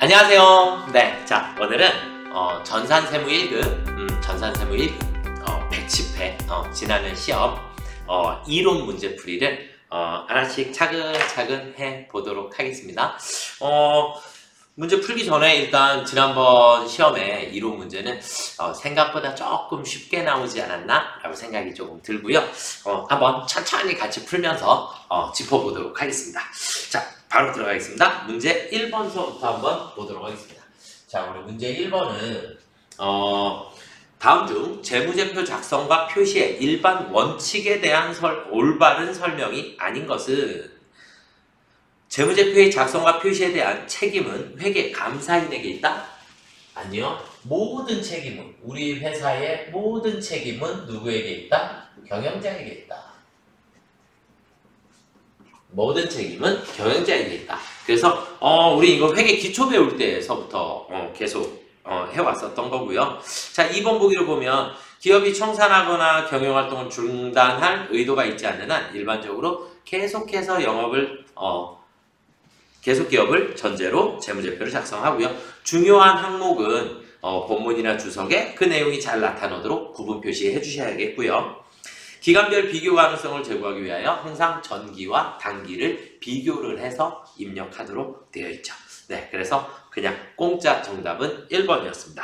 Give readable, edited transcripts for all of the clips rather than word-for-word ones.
안녕하세요. 네, 자 오늘은 전산세무 1급, 전산세무 1급 110회 지나는 시험 이론 문제풀이를 하나씩 차근차근 해보도록 하겠습니다. 문제 풀기 전에 일단 지난번 시험에 이론 문제는 생각보다 조금 쉽게 나오지 않았나 라고 생각이 조금 들고요. 한번 천천히 같이 풀면서 짚어보도록 하겠습니다. 자, 바로 들어가겠습니다. 문제 1번서부터 한번 보도록 하겠습니다. 자, 우리 문제 1번은 다음 중 재무제표 작성과 표시의 일반 원칙에 대한 올바른 설명이 아닌 것은 재무제표의 작성과 표시에 대한 책임은 회계 감사인에게 있다? 아니요. 모든 책임은, 우리 회사의 모든 책임은 누구에게 있다? 경영자에게 있다. 모든 책임은 경영자에게 있다. 그래서 우리 이거 회계 기초 배울 때에서부터 계속 해왔었던 거고요. 자, 2번 보기를 보면 기업이 청산하거나 경영활동을 중단할 의도가 있지 않는 한 일반적으로 계속해서 계속 기업을 전제로 재무제표를 작성하고요. 중요한 항목은 본문이나 주석에 그 내용이 잘 나타나도록 구분 표시해 주셔야겠고요. 기간별 비교 가능성을 제고하기 위하여 항상 전기와 단기를 비교를 해서 입력하도록 되어 있죠. 네, 그래서 그냥 공짜 정답은 1번이었습니다.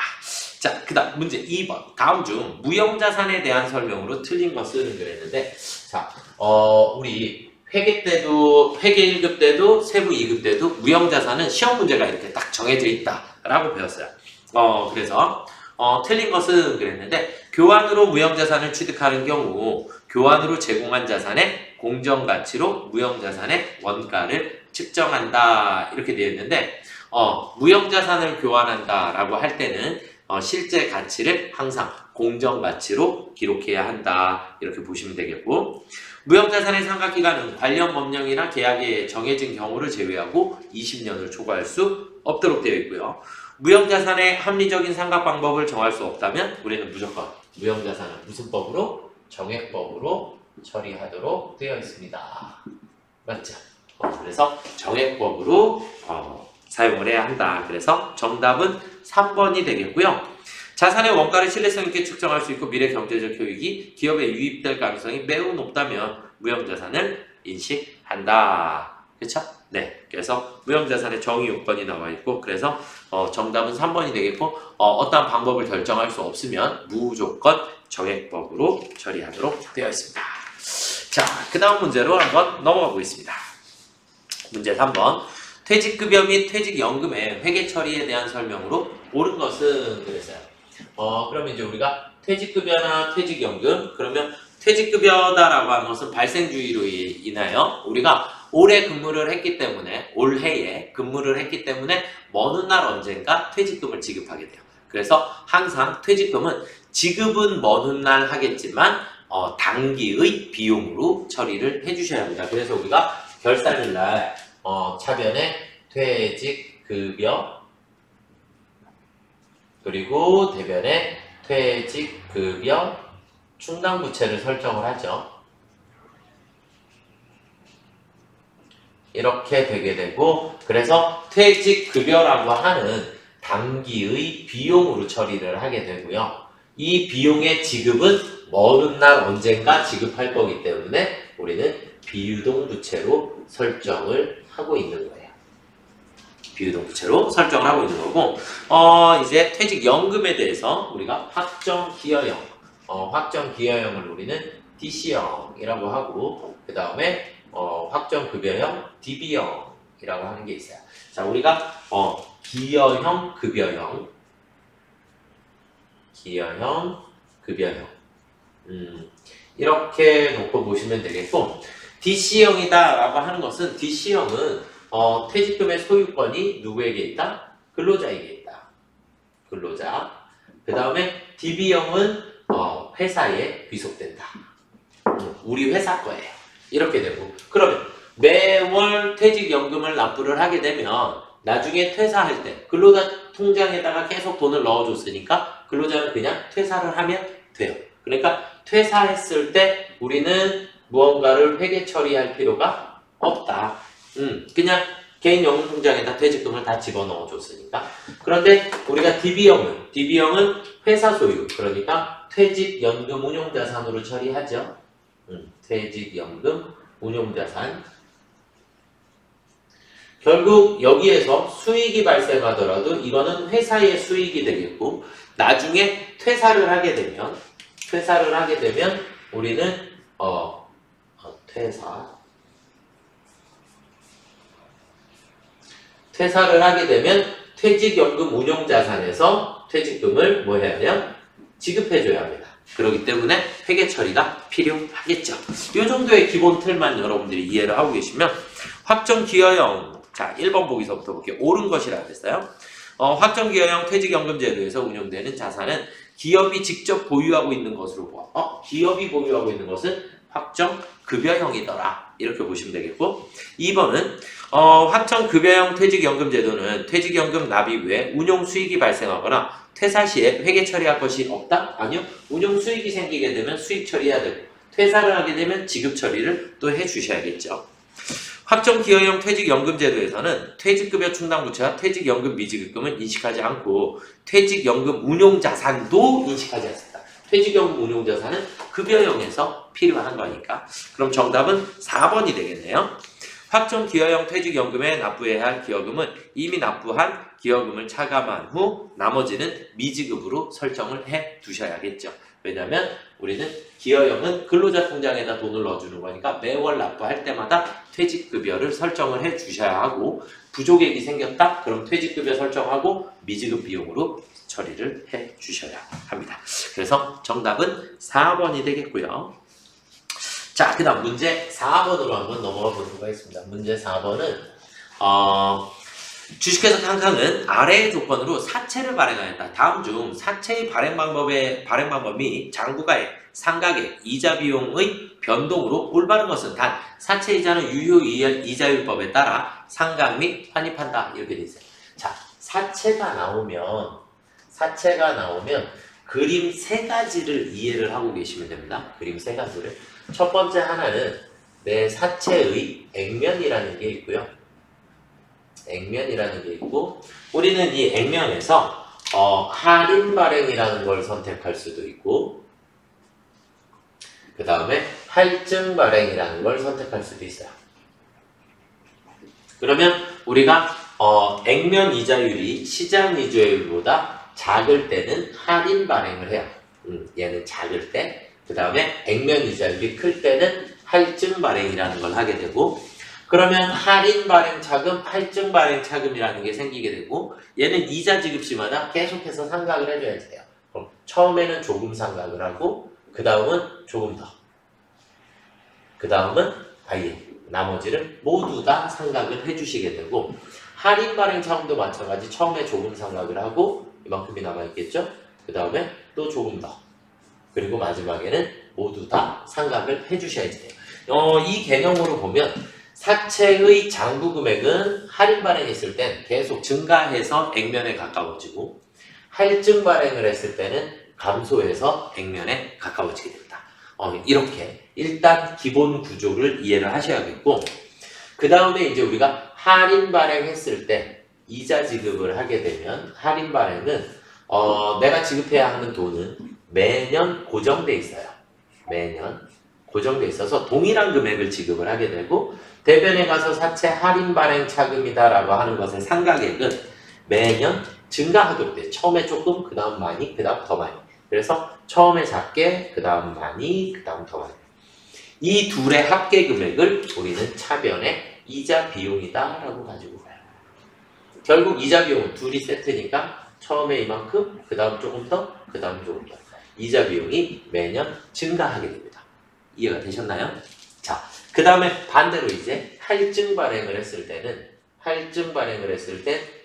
자, 그 다음 문제 2번. 다음 중 무형자산에 대한 설명으로 틀린 것은 그랬는데, 자, 우리 회계 때도, 회계 1급 때도, 세부 2급 때도 무형자산은 시험 문제가 이렇게 딱 정해져 있다라고 배웠어요. 그래서 틀린 것은 그랬는데, 교환으로 무형자산을 취득하는 경우 교환으로 제공한 자산의 공정가치로 무형자산의 원가를 측정한다 이렇게 되어 있는데, 무형자산을 교환한다 라고 할 때는 실제 가치를 항상 공정가치로 기록해야 한다 이렇게 보시면 되겠고, 무형자산의 상각기간은 관련 법령이나 계약에 정해진 경우를 제외하고 20년을 초과할 수 없도록 되어 있고요. 무형자산의 합리적인 상각 방법을 정할 수 없다면 우리는 무조건 무형자산은 무슨 법으로? 정액법으로 처리하도록 되어 있습니다. 맞죠? 그래서 정액법으로 사용을 해야 한다. 그래서 정답은 3번이 되겠고요. 자산의 원가를 신뢰성 있게 측정할 수 있고 미래 경제적 효익이 기업에 유입될 가능성이 매우 높다면 무형자산을 인식한다. 그렇죠? 네, 그래서 무형자산의 정의 요건이 나와 있고, 그래서 정답은 3번이 되겠고, 어떠한 방법을 결정할 수 없으면 무조건 정액법으로 처리하도록 되어 있습니다. 자, 그 다음 문제로 한번 넘어가 보겠습니다. 문제 3번. 퇴직급여 및 퇴직연금의 회계 처리에 대한 설명으로 옳은 것은 그랬어요. 그러면 이제 우리가 퇴직급여나 퇴직연금, 그러면 퇴직급여다라고 하는 것은 발생주의로 인하여 우리가 올해 근무를 했기 때문에, 올해에 근무를 했기 때문에 먼 날 언젠가 퇴직금을 지급하게 돼요. 그래서 항상 퇴직금은 지급은 먼 날 하겠지만 단기의 비용으로 처리를 해주셔야 합니다. 그래서 우리가 결산일날 차변에 퇴직급여 그리고 대변에 퇴직급여 충당부채를 설정을 하죠. 이렇게 되게 되고, 그래서 퇴직급여라고 하는 단기의 비용으로 처리를 하게 되고요. 이 비용의 지급은 먼 날 언젠가 지급할 거기 때문에 우리는 비유동부채로 설정을 하고 있는 거예요. 비유동부채로 설정을 하고 있는 거고, 이제 퇴직연금에 대해서 우리가 확정기여형을 우리는 DC형이라고 하고, 그 다음에 확정급여형 DB형이라고 하는 게 있어요. 자, 우리가 기여형, 급여형, 이렇게 놓고 보시면 되겠고, DC형이다 라고 하는 것은, DC형은 퇴직금의 소유권이 누구에게 있다? 근로자에게 있다. 근로자. 그 다음에 DB형은 회사에 귀속된다. 우리 회사 거예요. 이렇게 되고, 그러면 매월 퇴직연금을 납부를 하게 되면 나중에 퇴사할 때 근로자 통장에다가 계속 돈을 넣어줬으니까 근로자는 그냥 퇴사를 하면 돼요. 그러니까 퇴사했을 때 우리는 무언가를 회계 처리할 필요가 없다. 그냥 개인연금통장에다 퇴직금을 다 집어넣어 줬으니까. 그런데 우리가 DB형은 회사 소유, 그러니까 퇴직연금 운용자산으로 처리하죠. 퇴직연금 운용자산. 결국 여기에서 수익이 발생하더라도 이거는 회사의 수익이 되겠고, 나중에 퇴사를 하게 되면 우리는 퇴사를 하게 되면 퇴직연금 운용자산에서 퇴직금을 뭐 해야 해요? 지급해줘야 합니다. 그렇기 때문에 회계 처리가 필요하겠죠. 이 정도의 기본 틀만 여러분들이 이해를 하고 계시면 확정기여형, 자 1번 보기서부터 볼게요. 옳은 것이라 그랬어요. 확정기여형 퇴직연금 제도에서 운용되는 자산은 기업이 직접 보유하고 있는 것으로 보아. 기업이 보유하고 있는 것은 확정급여형이더라. 이렇게 보시면 되겠고, 2번은 확정급여형 퇴직연금 제도는 퇴직연금 납입 외에 운용 수익이 발생하거나 퇴사 시에 회계 처리할 것이 없다? 아니요. 운용 수익이 생기게 되면 수익 처리해야 되고, 퇴사를 하게 되면 지급 처리를 또 해주셔야겠죠. 확정기여형 퇴직연금 제도에서는 퇴직급여 충당부채와 퇴직연금 미지급금은 인식하지 않고 퇴직연금 운용자산도 인식하지 않습니다. 퇴직연금 운용자산은 급여형에서 필요한 거니까. 그럼 정답은 4번이 되겠네요. 확정기여형 퇴직연금에 납부해야 할 기여금은 이미 납부한 기여금을 차감한 후 나머지는 미지급으로 설정을 해 두셔야겠죠. 왜냐하면 우리는 기여형은 근로자 통장에다 돈을 넣어주는 거니까 매월 납부할 때마다 퇴직급여를 설정을 해 주셔야 하고, 부족액이 생겼다? 그럼 퇴직급여 설정하고 미지급 비용으로 처리를 해 주셔야 합니다. 그래서 정답은 4번이 되겠고요. 자, 그 다음 문제 4번으로 한번 넘어가 보도록 하겠습니다. 문제 4번은 주식회사 칸칸은 아래의 조건으로 사채를 발행하였다. 다음 중 사채의 발행 방법이 장부가액, 상각액, 이자 비용의 변동으로 올바른 것은 단 사채이자는 유효이자율법에 따라 상각 및 환입한다. 이렇게 돼 있어요. 자, 사채가 나오면 그림 3가지를 이해를 하고 계시면 됩니다. 그림 3가지를. 첫 번째 하나는 내 사채의 액면이라는 게 있고요. 액면이라는 게 있고, 우리는 이 액면에서 할인 발행이라는 걸 선택할 수도 있고, 그 다음에 할증 발행이라는 걸 선택할 수도 있어요. 그러면 우리가 액면 이자율이 시장 이자율보다 작을 때는 할인 발행을 해요. 얘는 작을 때. 그 다음에 액면 이자율이 클 때는 할증 발행이라는 걸 하게 되고, 그러면 할인 발행 차금, 할증 발행 차금이라는 게 생기게 되고, 얘는 이자 지급 시마다 계속해서 상각을 해줘야 돼요. 그럼 처음에는 조금 상각을 하고, 그 다음은 조금 더, 그 다음은 아예 나머지를 모두 다 상각을 해주시게 되고, 할인 발행 차금도 마찬가지. 처음에 조금 상각을 하고 이만큼이 남아있겠죠? 그 다음에 또 조금 더, 그리고 마지막에는 모두 다 상각을 해주셔야지 돼요. 이 개념으로 보면 사채의 장부 금액은 할인 발행했을 땐 계속 증가해서 액면에 가까워지고, 할증 발행을 했을 때는 감소해서 액면에 가까워지게 됩니다. 이렇게 일단 기본 구조를 이해를 하셔야겠고, 그 다음에 이제 우리가 할인 발행했을 때 이자 지급을 하게 되면, 할인 발행은 내가 지급해야 하는 돈은 매년 고정돼 있어요. 매년 고정돼 있어서 동일한 금액을 지급을 하게 되고, 대변에 가서 사채 할인 발행 차금이다라고 하는 것의 상각액은 매년 증가하도록 돼요. 처음에 조금, 그 다음 많이, 그 다음 더 많이. 그래서 처음에 작게, 그 다음 많이, 그 다음 더 많이. 이 둘의 합계 금액을 우리는 차변의 이자 비용이다 라고 가지고 가요. 결국 이자 비용은 둘이 세트니까 처음에 이만큼, 그 다음 조금 더, 그 다음 조금 더. 이자 비용이 매년 증가하게 됩니다. 이해가 되셨나요? 자, 그 다음에 반대로 이제 할증 발행을 했을 때는,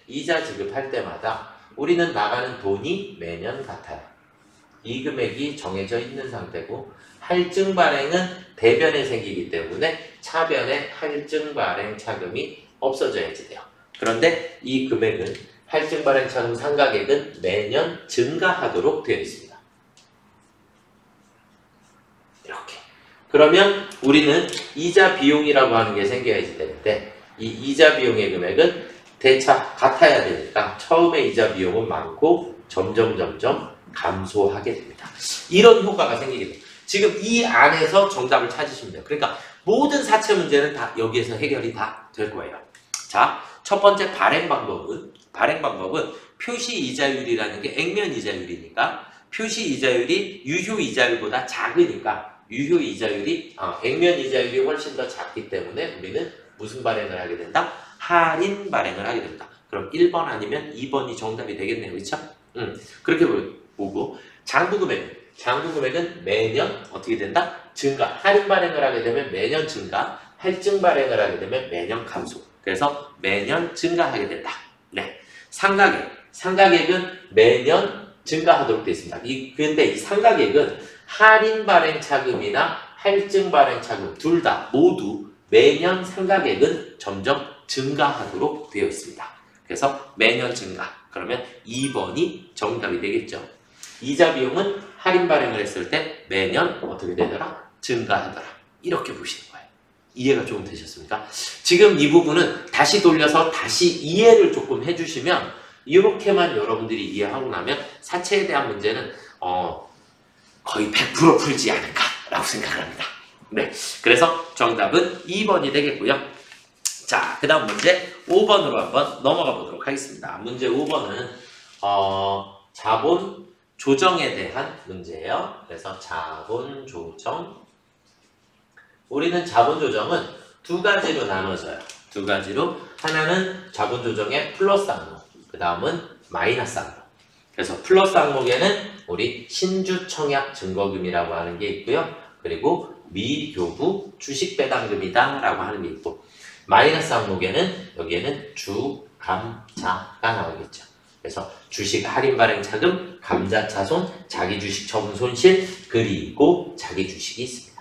이자 지급할 때마다 우리는 나가는 돈이 매년 같아요. 이 금액이 정해져 있는 상태고, 할증 발행은 대변에 생기기 때문에 차변에 할증 발행 차금이 없어져야지 돼요. 그런데 이 금액은, 할증 발행 차금 상각액은 매년 증가하도록 되어 있습니다. 이렇게. 그러면 우리는 이자 비용이라고 하는 게 생겨야지 되는데, 이 이자 비용의 금액은 대차 같아야 되니까 처음에 이자 비용은 많고 점점 감소하게 됩니다. 이런 효과가 생기게 돼요. 지금 이 안에서 정답을 찾으시면 돼요. 그러니까 모든 사채 문제는 다 여기에서 해결이 다 될 거예요. 자, 첫 번째 발행 방법은 표시 이자율이라는 게 액면 이자율이니까 표시 이자율이 유효 이자율보다 작으니까 유효 이자율이 액면 이자율이 훨씬 더 작기 때문에 우리는 무슨 발행을 하게 된다? 할인 발행을 하게 됩니다. 그럼 1번 아니면 2번이 정답이 되겠네요. 그렇죠? 그렇게 보고 장부 금액은 매년 어떻게 된다? 증가. 할인 발행을 하게 되면 매년 증가, 할증 발행을 하게 되면 매년 감소. 그래서 매년 증가하게 된다. 네. 상가액은 매년 증가하도록 되어 있습니다. 근데 이 상가액은 할인 발행 차금이나 할증 발행 차금 둘 다 모두 매년 상가액은 점점 증가하도록 되어 있습니다. 그래서 매년 증가. 그러면 2번이 정답이 되겠죠. 이자 비용은 할인 발행을 했을 때 매년 어떻게 되더라? 증가하더라. 이렇게 보시는 거예요. 이해가 좀 되셨습니까? 지금 이 부분은 다시 돌려서 다시 이해를 조금 해주시면 이렇게만 여러분들이 이해하고 나면 사채에 대한 문제는 거의 100% 풀지 않을까라고 생각을 합니다. 네, 그래서 정답은 2번이 되겠고요. 자, 그 다음 문제 5번으로 한번 넘어가 보도록 하겠습니다. 문제 5번은 자본 조정에 대한 문제예요. 그래서 자본 조정. 우리는 자본 조정은 두 가지로 나눠져요. 두 가지로. 하나는 자본 조정의 플러스 항목, 그 다음은 마이너스 항목. 그래서 플러스 항목에는 우리 신주 청약 증거금이라고 하는 게 있고요. 그리고 미교부 주식 배당금이다 라고 하는 게 있고, 마이너스 항목에는 여기에는 주, 감, 자가 나오겠죠. 그래서 주식 할인 발행 차금, 감자 차손, 자기 주식 처분 손실, 그리고 자기 주식이 있습니다.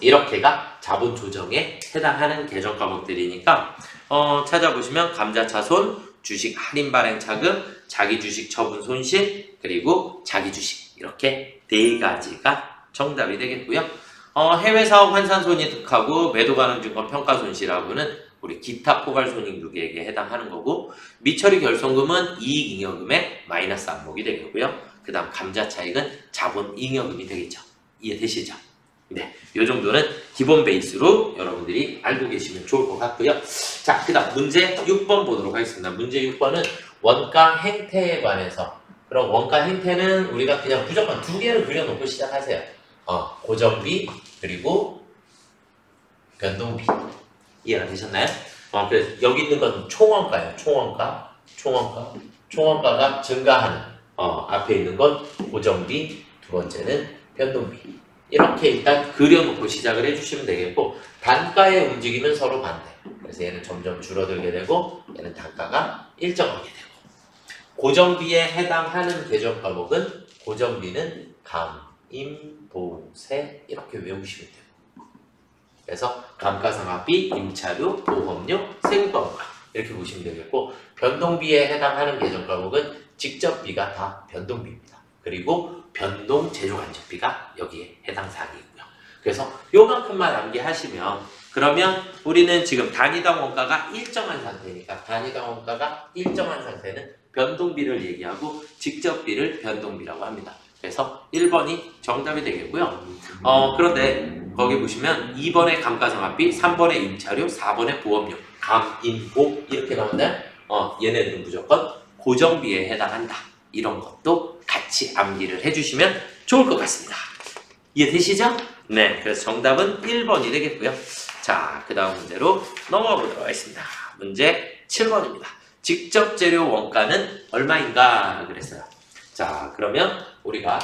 이렇게가 자본 조정에 해당하는 계정 과목들이니까 찾아보시면 감자 차손, 주식 할인 발행 차금, 자기 주식 처분 손실, 그리고 자기 주식 이렇게 네 가지가 정답이 되겠고요. 해외 사업 환산 손익하고 매도 가능 증권 평가 손실하고는 우리 기타 포괄 손익률계획에 해당하는 거고, 미처리 결손금은 이익 잉여금의 마이너스 항목이 되겠고요. 그 다음 감자 차익은 자본 잉여금이 되겠죠. 이해되시죠? 네, 이 정도는 기본 베이스로 여러분들이 알고 계시면 좋을 것 같고요. 자, 그 다음 문제 6번 보도록 하겠습니다. 문제 6번은 원가 행태에 관해서. 그럼 원가 행태는 우리가 그냥 무조건 두 개를 그려놓고 시작하세요. 고정비 그리고 변동비. 이해가 되셨나요? 그래서 여기 있는 건 총원가예요. 총원가가 증가하는. 앞에 있는 건 고정비, 두 번째는 변동비. 이렇게 일단 그려놓고 시작을 해주시면 되겠고, 단가의 움직임은 서로 반대. 그래서 얘는 점점 줄어들게 되고, 얘는 단가가 일정하게 되고. 고정비에 해당하는 계정 과목은 고정비는 감, 임, 보, 세 이렇게 외우시면 돼요. 그래서 감가상각비, 임차료, 보험료, 세금과목가 이렇게 보시면 되겠고, 변동비에 해당하는 계정 과목은 직접비가 다 변동비입니다. 그리고 변동 제조간접비가 여기에 해당 사항이고요. 그래서 요만큼만 암기하시면, 그러면 우리는 지금 단위당 원가가 일정한 상태니까, 단위당 원가가 일정한 상태는 변동비를 얘기하고 직접비를 변동비라고 합니다. 그래서 1번이 정답이 되겠고요. 그런데 거기 보시면 2번에 감가상각비, 3번에 임차료, 4번에 보험료, 감, 임, 보 이렇게 나오는데 얘네들은 무조건 고정비에 해당한다. 이런 것도 같이 암기를 해주시면 좋을 것 같습니다. 이해되시죠? 네, 그래서 정답은 1번이 되겠고요. 자, 그 다음 문제로 넘어가 보도록 하겠습니다. 문제 7번입니다. 직접 재료 원가는 얼마인가 그랬어요. 자, 그러면 우리가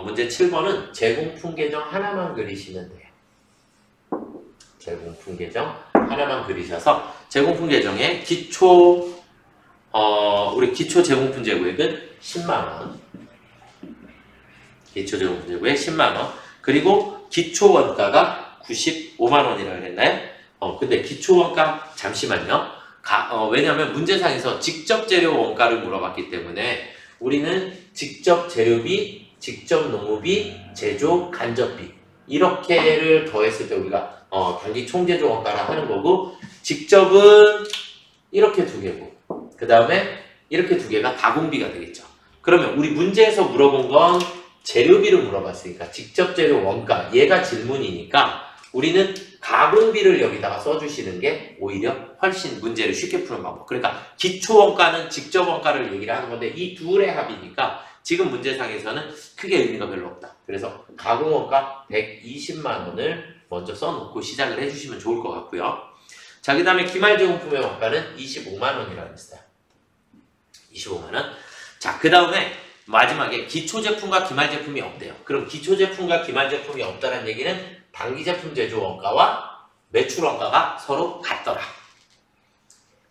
문제 7번은 제공품 계정 하나만 그리시면 돼요. 제공품 계정 하나만 그리셔서 제공품 계정의 우리 기초 제공품 재고액은 10만원. 기초 제공품 재고액 10만원. 그리고 기초 원가가 95만원이라고 그랬나요? 근데 기초 원가 잠시만요. 왜냐하면 문제상에서 직접 재료 원가를 물어봤기 때문에 우리는 직접 재료비, 직접 농업비, 제조 간접비 이렇게를 더했을 때 우리가 단기 총제조 원가를 하는 거고, 직접은 이렇게 두 개고, 그 다음에 이렇게 두 개가 가공비가 되겠죠. 그러면 우리 문제에서 물어본 건 재료비를 물어봤으니까 직접 재료 원가, 얘가 질문이니까 우리는 가공비를 여기다가 써주시는 게 오히려 훨씬 문제를 쉽게 푸는 방법. 그러니까 기초 원가는 직접 원가를 얘기를 하는 건데 이 둘의 합이니까 지금 문제상에서는 크게 의미가 별로 없다. 그래서 가공 원가 120만 원을 먼저 써놓고 시작을 해주시면 좋을 것 같고요. 자, 그 다음에 기말제공품의 원가는 25만 원이라고 했어요. 25만 원. 자, 그 다음에 마지막에 기초제품과 기말제품이 없대요. 그럼 기초제품과 기말제품이 없다는 얘기는 단기제품 제조 원가와 매출 원가가 서로 같더라.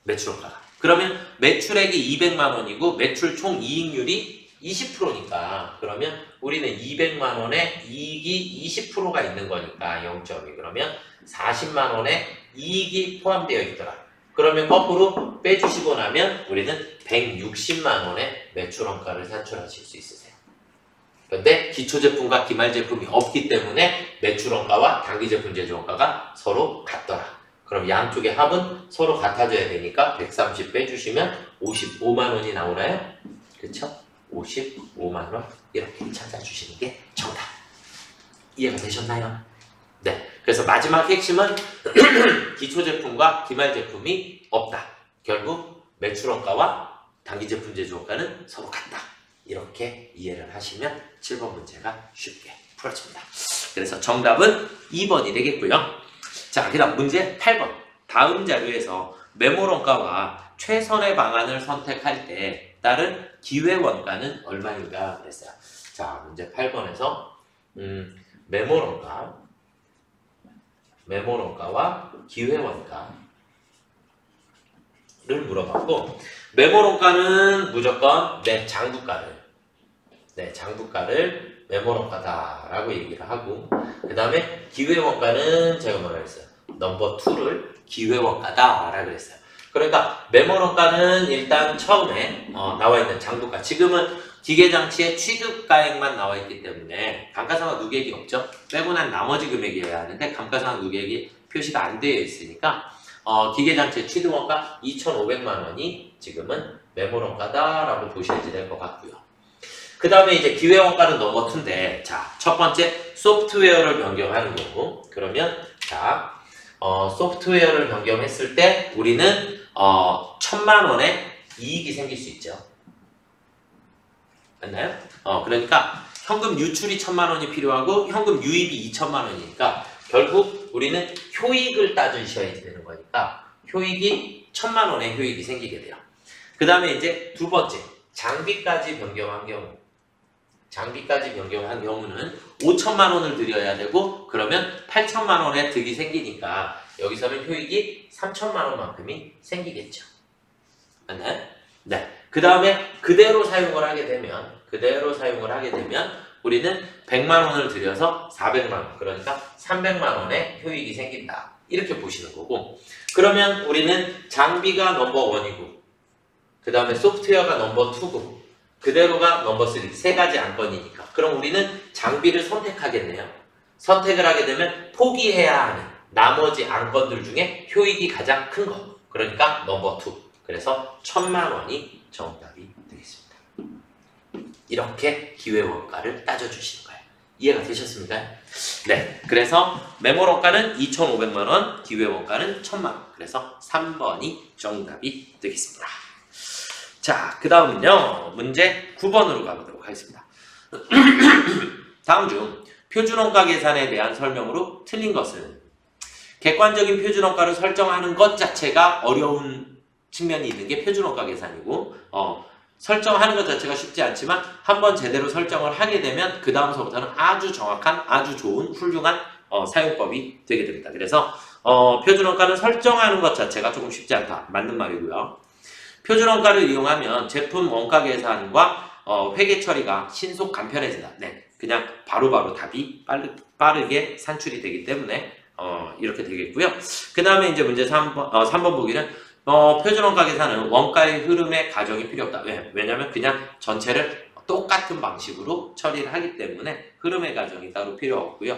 매출 원가가. 그러면 매출액이 200만 원이고 매출 총 이익률이 20%니까 그러면 우리는 200만 원에 이익이 20%가 있는 거니까 0점이 그러면 40만 원에 이익이 포함되어 있더라. 그러면 거꾸로 빼주시고 나면 우리는 160만 원의 매출 원가를 산출하실 수 있으세요. 그런데 기초제품과 기말제품이 없기 때문에 매출 원가와 단기제품 제조 원가가 서로 같더라. 그럼 양쪽의 합은 서로 같아져야 되니까 130 빼주시면 55만 원이 나오나요? 그쵸? 55만 원 이렇게 찾아주시는 게 정답. 이해가 되셨나요? 네. 그래서 마지막 핵심은 기초제품과 기말제품이 없다. 결국 매출원가와 단기제품 제조원가는 서로 같다. 이렇게 이해를 하시면 7번 문제가 쉽게 풀어집니다. 그래서 정답은 2번이 되겠고요. 자, 그 다음 문제 8번. 다음 자료에서 매몰원가와 최선의 방안을 선택할 때 따른 기회원가는 얼마인가 그랬어요. 자, 문제 8번에서 매몰원가와 기회원가를 물어봤고, 매몰원가는 무조건 장부가를 매몰원가다라고 얘기를 하고, 그 다음에 기회원가는 제가 뭐라 그랬어요? 넘버 2를 기회원가다라고 했어요. 그러니까 매몰원가는 일단 처음에 나와 있는 장부가, 지금은 기계장치의 취득가액만 나와 있기 때문에 감가상각 누계액이 없죠. 빼고 난 나머지 금액이어야 하는데 감가상각 누계액이 표시가 안 되어 있으니까 기계장치의 취득원가 2,500만 원이 지금은 매몰원가다라고 보셔야지 될 것 같고요. 그 다음에 이제 기회원가는 넘버 2인데, 자, 첫 번째 소프트웨어를 변경하는 거고, 그러면 자, 소프트웨어를 변경했을 때 우리는 1,000만 원의 이익이 생길 수 있죠. 맞나요? 그러니까 현금 유출이 1,000만 원이 필요하고 현금 유입이 2,000만 원이니까 결국 우리는 효익을 따지셔야 되는 거니까 효익이 1,000만 원의 효익이 생기게 돼요. 그 다음에 이제 두 번째, 장비까지 변경한 경우는 5,000만 원을 들여야 되고 그러면 8,000만 원의 득이 생기니까 여기서는 효익이 3,000만 원만큼이 생기겠죠. 맞나요? 네. 그 다음에 그대로 사용을 하게 되면 우리는 100만 원을 들여서 400만 원, 그러니까 300만 원의 효익이 생긴다. 이렇게 보시는 거고, 그러면 우리는 장비가 넘버 1이고 그 다음에 소프트웨어가 넘버 2고 그대로가 넘버 3, 세 가지 안건이니까 그럼 우리는 장비를 선택하겠네요. 선택을 하게 되면 포기해야 하는 나머지 안건들 중에 효익이 가장 큰 거, 그러니까 넘버 2. 그래서 1,000만 원이 정답이 되겠습니다. 이렇게 기회원가를 따져주시는 거예요. 이해가 되셨습니까? 네. 그래서 매몰원가는 2,500만 원, 기회원가는 1,000만 원. 그래서 3번이 정답이 되겠습니다. 자, 그 다음은요, 문제 9번으로 가보도록 하겠습니다. 다음 중 표준원가 계산에 대한 설명으로 틀린 것은, 객관적인 표준원가를 설정하는 것 자체가 어려운 측면이 있는 게 표준원가 계산이고, 설정하는 것 자체가 쉽지 않지만 한번 제대로 설정을 하게 되면 그 다음서부터는 아주 정확한, 아주 좋은, 훌륭한 사용법이 되게 됩니다. 그래서 표준원가는 설정하는 것 자체가 조금 쉽지 않다. 맞는 말이고요. 표준원가를 이용하면 제품 원가 계산과 회계 처리가 신속 간편해진다. 네, 그냥 바로바로 답이 빠르게 산출이 되기 때문에 이렇게 되겠고요. 그 다음에 이제 문제 3번 보기는 표준원가 계산은 원가의 흐름의 가정이 필요 없다. 왜냐면 그냥 전체를 똑같은 방식으로 처리를 하기 때문에 흐름의 가정이 따로 필요 없고요.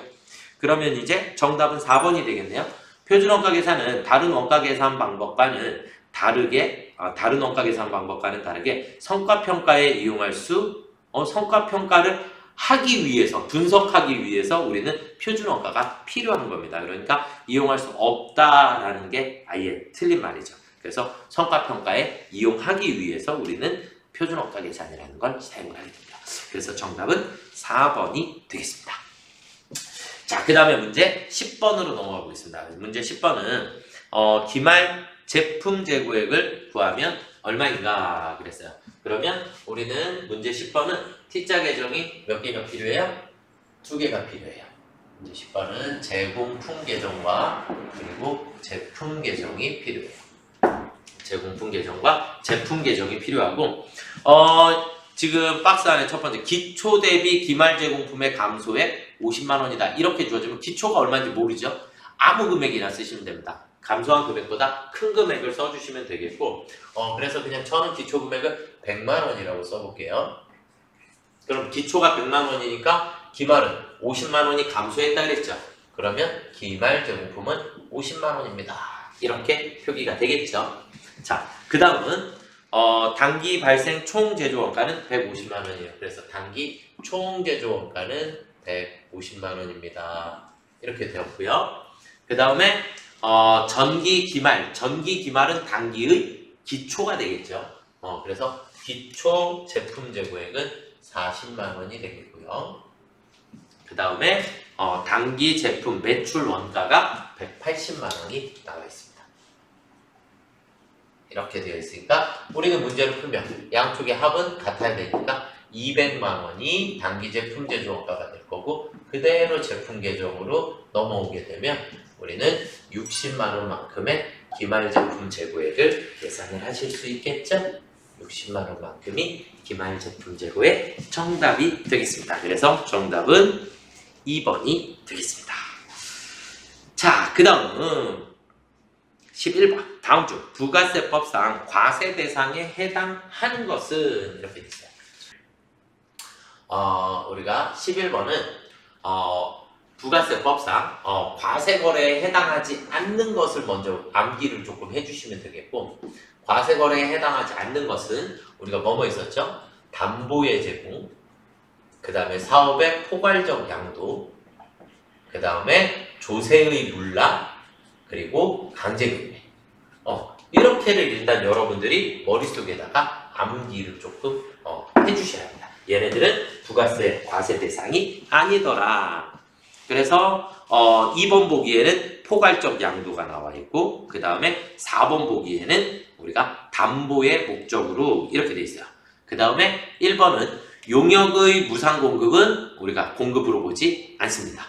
그러면 이제 정답은 4번이 되겠네요. 표준원가 계산은 다른 원가 계산 방법과는 다르게 다른 원가 계산 방법과는 다르게 성과평가에 이용할 성과평가를 하기 위해서 분석하기 위해서 우리는 표준원가가 필요한 겁니다. 그러니까 이용할 수 없다라는 게 아예 틀린 말이죠. 그래서 성과평가에 이용하기 위해서 우리는 표준원가 계산이라는 걸 사용하게 됩니다. 그래서 정답은 4번이 되겠습니다. 자, 그 다음에 문제 10번으로 넘어가 보겠습니다. 문제 10번은 기말 제품 재고액을 구하면 얼마인가 그랬어요. 그러면 우리는 문제 10번은 T자 계정이 몇 개가 필요해요? 2개가 필요해요. 문제 10번은 제공품 계정과 그리고 제품 계정이 필요해요. 제공품 계정과 제품 계정이 필요하고 지금 박스 안에 첫 번째 기초 대비 기말 제공품의 감소액 50만 원이다. 이렇게 주어지면 기초가 얼마인지 모르죠? 아무 금액이나 쓰시면 됩니다. 감소한 금액보다 큰 금액을 써주시면 되겠고 그래서 그냥 저는 기초 금액을 100만 원이라고 써볼게요. 그럼 기초가 100만 원이니까 기말은 50만 원이 감소했다 그랬죠? 그러면 기말 제공품은 50만 원입니다. 이렇게 표기가 되겠죠? 자, 그 다음은 단기 발생 총 제조 원가는 150만 원이에요. 그래서 단기 총 제조 원가는 150만 원입니다. 이렇게 되었고요. 그 다음에 전기 기말은 단기의 기초가 되겠죠. 그래서 기초 제품 재고액은 40만 원이 되겠고요. 그 다음에 단기 제품 매출 원가가 180만 원이 나와 있습니다. 이렇게 되어 있으니까 우리는 문제를 풀면 양쪽의 합은 같아야 되니까 200만 원이 단기 제품 제조 원가가 될 거고 그대로 제품 계정으로 넘어오게 되면 우리는 60만 원만큼의 기말 제품 재고액을 계산을 하실 수 있겠죠? 60만 원만큼이 기말 제품 재고의 정답이 되겠습니다. 그래서 정답은 2번이 되겠습니다. 자, 그 다음은 11번. 다음 중 부가세법상 과세 대상에 해당하는 것은 이렇게 있어요. 우리가 11번은 부가세법상 과세 거래에 해당하지 않는 것을 먼저 암기를 조금 해주시면 되겠고 과세 거래에 해당하지 않는 것은 우리가 뭐뭐 있었죠? 담보의 제공, 그 다음에 사업의 포괄적 양도, 그 다음에 조세의 물납, 그리고 강제금리. 이렇게를 일단 여러분들이 머릿속에다가 암기를 조금 해주셔야 합니다. 얘네들은 부가세 과세 대상이 아니더라. 그래서 2번 보기에는 포괄적 양도가 나와 있고 그 다음에 4번 보기에는 우리가 담보의 목적으로 이렇게 돼 있어요. 그 다음에 1번은 용역의 무상 공급은 우리가 공급으로 보지 않습니다.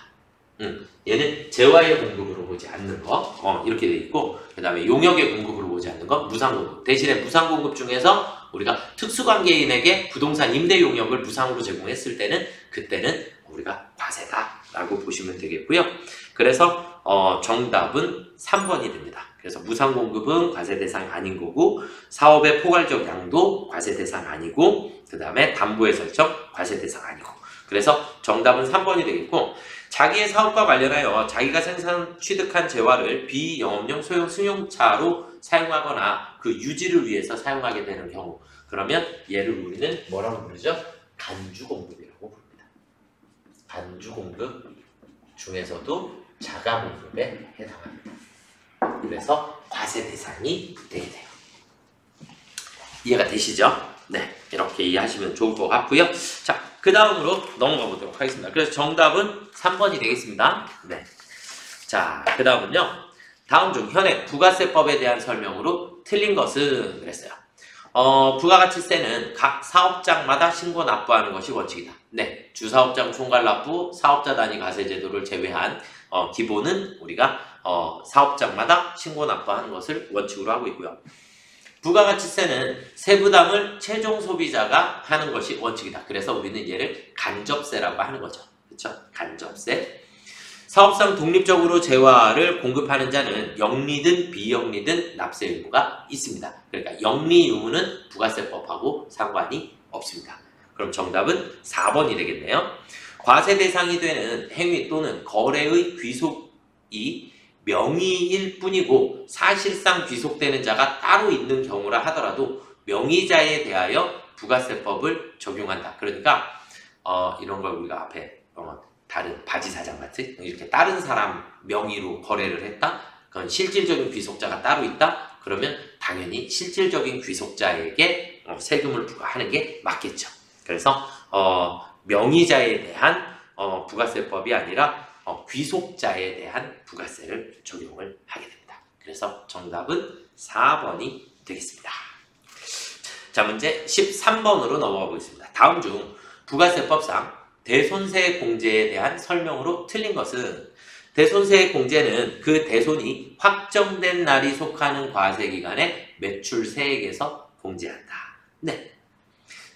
얘는 재화의 공급으로 보지 않는 거 이렇게 돼 있고 그 다음에 용역의 공급으로 보지 않는 거 무상 공급. 대신에 무상 공급 중에서 우리가 특수관계인에게 부동산 임대 용역을 무상으로 제공했을 때는 그때는 우리가 과세다라고 보시면 되겠고요. 그래서 정답은 3번이 됩니다. 그래서 무상 공급은 과세 대상 아닌 거고 사업의 포괄적 양도 과세 대상 아니고 그 다음에 담보의 설정 과세 대상 아니고 그래서 정답은 3번이 되겠고 자기의 사업과 관련하여 자기가 생산 취득한 재화를 비영업용 소형 승용차로 사용하거나 그 유지를 위해서 사용하게 되는 경우 그러면 얘를 우리는 뭐라고 부르죠? 간주공급이라고 부릅니다. 간주공급 중에서도 자가공급에 해당합니다. 그래서 과세 대상이 되게 돼요. 이해가 되시죠? 네, 이렇게 이해하시면 좋을 것 같고요. 자, 그 다음으로 넘어가 보도록 하겠습니다. 그래서 정답은 3번이 되겠습니다. 네. 자, 그 다음은요. 다음 중 현행 부가세법에 대한 설명으로 틀린 것은 그랬어요. 부가가치세는 각 사업장마다 신고 납부하는 것이 원칙이다. 네, 주사업장 총괄 납부, 사업자 단위 과세 제도를 제외한 기본은 우리가 사업장마다 신고 납부하는 것을 원칙으로 하고 있고요. 부가가치세는 세부담을 최종 소비자가 하는 것이 원칙이다. 그래서 우리는 얘를 간접세라고 하는 거죠. 그렇죠? 간접세. 사업상 독립적으로 재화를 공급하는 자는 영리든 비영리든 납세 의무가 있습니다. 그러니까 영리 의무는 부가세법하고 상관이 없습니다. 그럼 정답은 4번이 되겠네요. 과세 대상이 되는 행위 또는 거래의 귀속이 명의일 뿐이고 사실상 귀속되는 자가 따로 있는 경우라 하더라도 명의자에 대하여 부가세법을 적용한다. 그러니까 이런 걸 우리가 앞에 다른 바지 사장 같은 이렇게 다른 사람 명의로 거래를 했다. 그건 실질적인 귀속자가 따로 있다. 그러면 당연히 실질적인 귀속자에게 세금을 부과하는 게 맞겠죠. 그래서 명의자에 대한 부가세법이 아니라 귀속자에 대한 부가세를 적용을 하게 됩니다. 그래서 정답은 4번이 되겠습니다. 자, 문제 13번으로 넘어가 보겠습니다. 다음 중 부가세법상 대손세 공제에 대한 설명으로 틀린 것은 대손세 공제는 그 대손이 확정된 날이 속하는 과세기간의 매출 세액에서 공제한다. 네.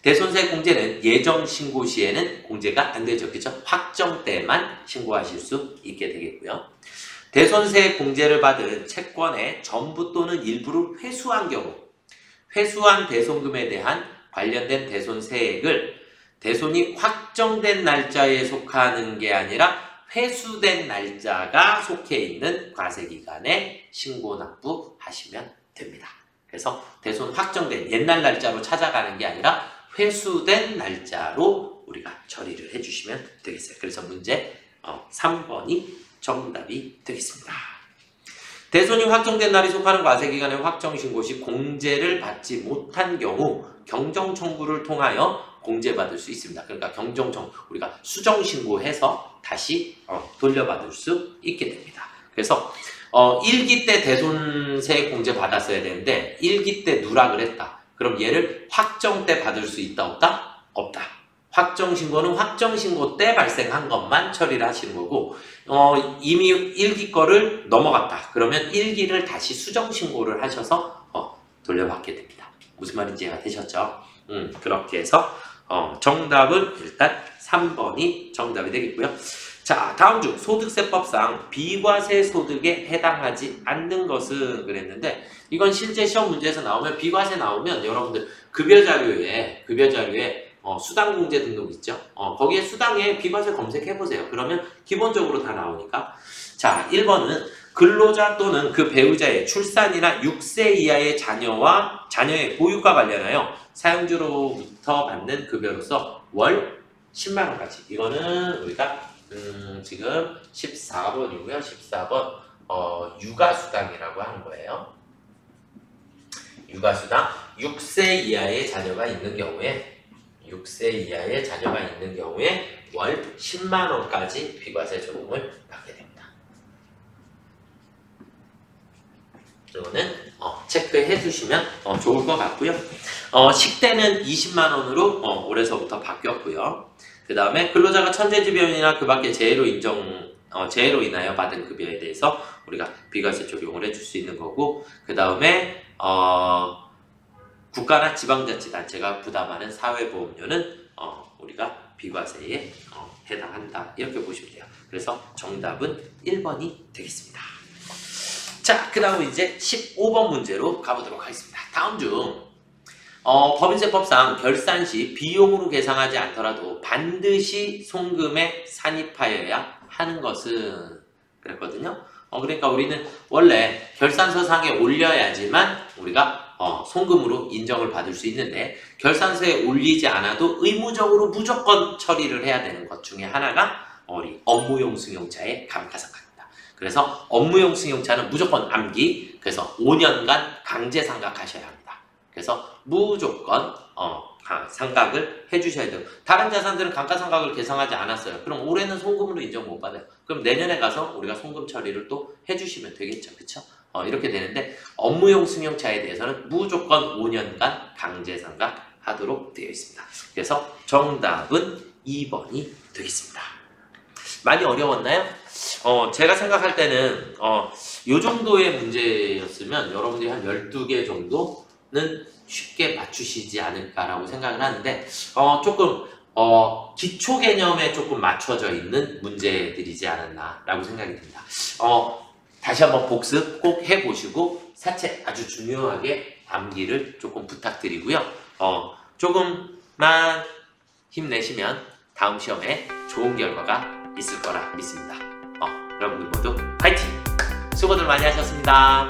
대손세 공제는 예정 신고 시에는 공제가 안 되죠. 그렇죠? 확정 때만 신고하실 수 있게 되겠고요. 대손세 공제를 받은 채권의 전부 또는 일부를 회수한 경우 회수한 대손금에 대한 관련된 대손세액을 대손이 확정된 날짜에 속하는 게 아니라 회수된 날짜가 속해 있는 과세기간에 신고 납부하시면 됩니다. 그래서 대손 확정된 옛날 날짜로 찾아가는 게 아니라 회수된 날짜로 우리가 처리를 해주시면 되겠어요. 그래서 문제 3번이 정답이 되겠습니다. 대손이 확정된 날이 속하는 과세기간의 확정신고 시 공제를 받지 못한 경우 경정청구를 통하여 공제받을 수 있습니다. 그러니까 경정청 우리가 수정신고해서 다시 돌려받을 수 있게 됩니다. 그래서 1기 때 대손세 공제 받았어야 되는데 1기 때 누락을 했다. 그럼 얘를 확정 때 받을 수 있다 없다? 없다. 확정신고는 확정신고 때 발생한 것만 처리를 하시는 거고 이미 1기 거를 넘어갔다. 그러면 1기를 다시 수정신고를 하셔서 돌려받게 됩니다. 무슨 말인지 이해가 되셨죠? 그렇게 해서 정답은 일단 3번이 정답이 되겠고요. 자, 다음 중 소득세법상 비과세 소득에 해당하지 않는 것은 그랬는데 이건 실제 시험 문제에서 나오면 비과세 나오면 여러분들 급여 자료에 수당 공제 등록 있죠? 거기에 수당에 비과세 검색해 보세요. 그러면 기본적으로 다 나오니까. 자, 1번은 근로자 또는 그 배우자의 출산이나 6세 이하의 자녀와 자녀의 보육과 관련하여 사용주로부터 받는 급여로서 월 10만 원까지. 이거는 우리가 지금 14번이고요. 14번 육아수당이라고 하는 거예요. 육아수당 6세 이하의 자녀가 있는 경우에 월 10만 원까지 비과세 적용을 받게 됩니다. 이거는 체크해 주시면 좋을 것 같고요. 식대는 20만 원으로 올해서부터 바뀌었고요. 그 다음에 근로자가 천재지변이나 그 밖에 재해로 인하여 받은 급여에 대해서 우리가 비과세 적용을 해줄 수 있는 거고, 그 다음에 국가나 지방자치단체가 부담하는 사회보험료는 우리가 비과세에 해당한다. 이렇게 보시면 돼요. 그래서 정답은 1번이 되겠습니다. 자, 그 다음 이제 15번 문제로 가보도록 하겠습니다. 다음 중 법인세법상 결산 시 비용으로 계상하지 않더라도 반드시 송금에 산입하여야 하는 것은 그랬거든요. 그러니까 우리는 원래 결산서상에 올려야지만 우리가 송금으로 인정을 받을 수 있는데 결산서에 올리지 않아도 의무적으로 무조건 처리를 해야 되는 것 중에 하나가 우리 업무용 승용차의 감가상각입니다. 그래서 업무용 승용차는 무조건 암기, 그래서 5년간 강제 상각하셔야 합니다. 그래서 무조건 상각을 해주셔야 돼요. 다른 자산들은 감가상각을 계상하지 않았어요. 그럼 올해는 송금으로 인정 못 받아요. 그럼 내년에 가서 우리가 송금 처리를 또 해주시면 되겠죠. 그쵸? 이렇게 되는데 업무용 승용차에 대해서는 무조건 5년간 강제 상각하도록 되어 있습니다. 그래서 정답은 2번이 되겠습니다. 많이 어려웠나요? 제가 생각할 때는 이 정도의 문제였으면 여러분들이 한 12개 정도는 쉽게 맞추시지 않을까라고 생각을 하는데 조금 기초 개념에 조금 맞춰져 있는 문제들이지 않았나라고 생각이 듭니다. 다시 한번 복습 꼭 해보시고 사채 아주 중요하게 암기를 조금 부탁드리고요. 조금만 힘내시면 다음 시험에 좋은 결과가 있을 거라 믿습니다. 여러분들 모두 파이팅! 수고들 많이 하셨습니다.